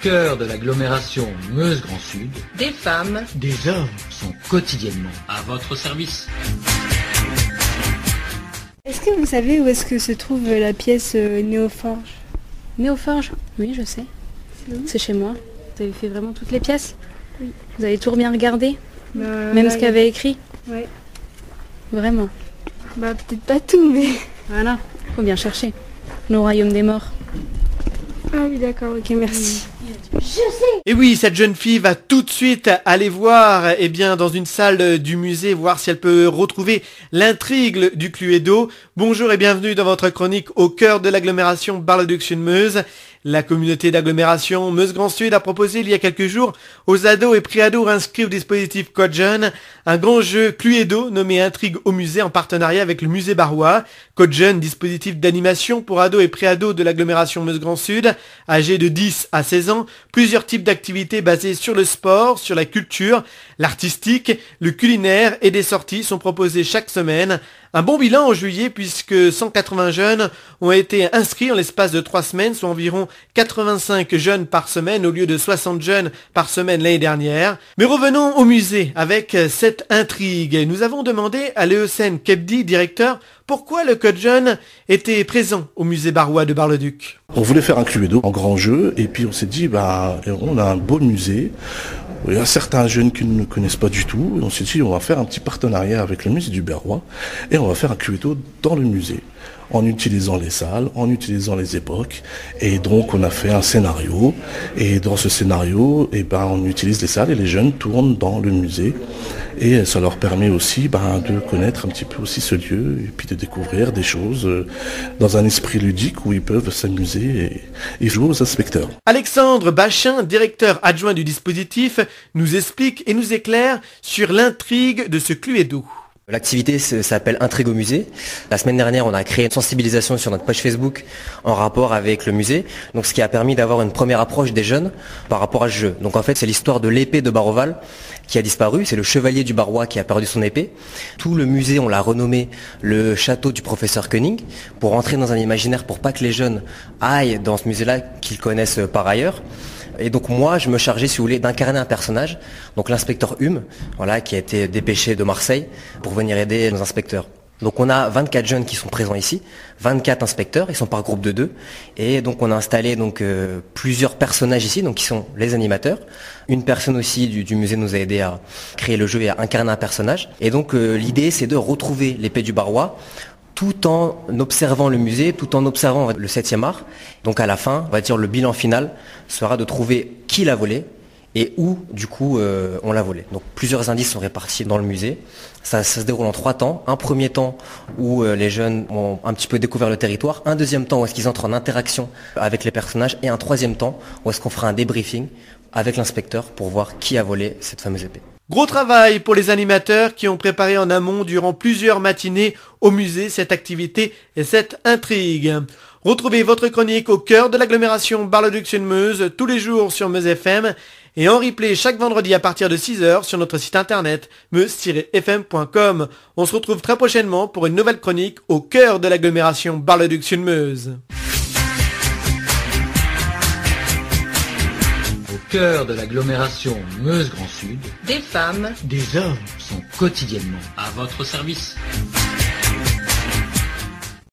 cœur de l'agglomération Meuse-Grand Sud, des femmes, des hommes sont quotidiennement à votre service. Est-ce que vous savez où est-ce que se trouve la pièce Néoforge? Néoforge? Oui, je sais. C'est chez moi. Vous avez fait vraiment toutes les pièces? Oui. Vous avez tout bien regardé? Même là, ce qu'il y avait écrit? Ouais. Vraiment? Bah peut-être pas tout, mais... Voilà, faut bien chercher. Le royaume des morts. Ah oui, d'accord, ok, merci. Et oui, cette jeune fille va tout de suite aller voir, eh bien, dans une salle du musée, voir si elle peut retrouver l'intrigue du Cluedo. Bonjour et bienvenue dans votre chronique au cœur de l'agglomération Bar-le-Duc-Sud-Meuse. La communauté d'agglomération Meuse-Grand Sud a proposé il y a quelques jours aux ados et pré-ados inscrits au dispositif Code Jeune un grand jeu Cluedo nommé Intrigue au musée en partenariat avec le musée Barrois. Code Jeune, dispositif d'animation pour ados et pré-ados de l'agglomération Meuse-Grand Sud, âgés de 10 à 16 ans. Plusieurs types d'activités basées sur le sport, sur la culture, l'artistique, le culinaire et des sorties sont proposées chaque semaine. Un bon bilan en juillet puisque 180 jeunes ont été inscrits en l'espace de 3 semaines, soit environ 85 jeunes par semaine au lieu de 60 jeunes par semaine l'année dernière. Mais revenons au musée avec cette intrigue. Nous avons demandé à Léocène Kebdi, directeur, pourquoi le Code Jeune était présent au musée Barrois de Bar-le-Duc. On voulait faire un Cluedo en grand jeu et puis on s'est dit on a un beau musée. Il y a certains jeunes qui ne connaissent pas du tout. On s'est dit on va faire un petit partenariat avec le musée du Barrois et on va faire un Cluedo dans le musée en utilisant les salles, en utilisant les époques. Et donc on a fait un scénario et dans ce scénario on utilise les salles et les jeunes tournent dans le musée et ça leur permet aussi de connaître un petit peu aussi ce lieu et puis de découvrir des choses dans un esprit ludique où ils peuvent s'amuser et jouer aux inspecteurs. Alexandre Bachin, directeur adjoint du dispositif, nous explique et nous éclaire sur l'intrigue de ce Cluedo. L'activité s'appelle Intrigue au musée. La semaine dernière, on a créé une sensibilisation sur notre page Facebook en rapport avec le musée. Donc, ce qui a permis d'avoir une première approche des jeunes par rapport à ce jeu. Donc, en fait, c'est l'histoire de l'épée de Baroval qui a disparu. C'est le chevalier du Barrois qui a perdu son épée. Tout le musée, on l'a renommé le château du professeur Koenig pour entrer dans un imaginaire pour pas que les jeunes aillent dans ce musée-là qu'ils connaissent par ailleurs. Et donc moi, je me chargeais, si vous voulez, d'incarner un personnage, donc l'inspecteur Hume, qui a été dépêché de Marseille pour venir aider nos inspecteurs. Donc on a 24 jeunes qui sont présents ici, 24 inspecteurs, ils sont par groupe de 2. Et donc on a installé plusieurs personnages ici, donc qui sont les animateurs. Une personne aussi du musée nous a aidé à créer le jeu et à incarner un personnage. Et donc l'idée, c'est de retrouver l'épée du Barrois, tout en observant le musée, tout en observant le 7e art. Donc à la fin, on va dire le bilan final sera de trouver qui l'a volé et où, du coup, on l'a volé. Donc plusieurs indices sont répartis dans le musée. Ça se déroule en 3 temps. Un premier temps où les jeunes ont un petit peu découvert le territoire. Un deuxième temps où est-ce qu'ils entrent en interaction avec les personnages. Et un troisième temps où est-ce qu'on fera un débriefing avec l'inspecteur pour voir qui a volé cette fameuse épée. Gros travail pour les animateurs qui ont préparé en amont durant plusieurs matinées au musée cette activité et cette intrigue. Retrouvez votre chronique au cœur de l'agglomération Bar-le-Duc-Sud-Meuse tous les jours sur Meuse FM et en replay chaque vendredi à partir de 6h sur notre site internet meuse-fm.com. On se retrouve très prochainement pour une nouvelle chronique au cœur de l'agglomération Bar-le-Duc-Sud-Meuse. au cœur de l'agglomération Meuse-Grand Sud, des femmes, des hommes sont quotidiennement À votre service.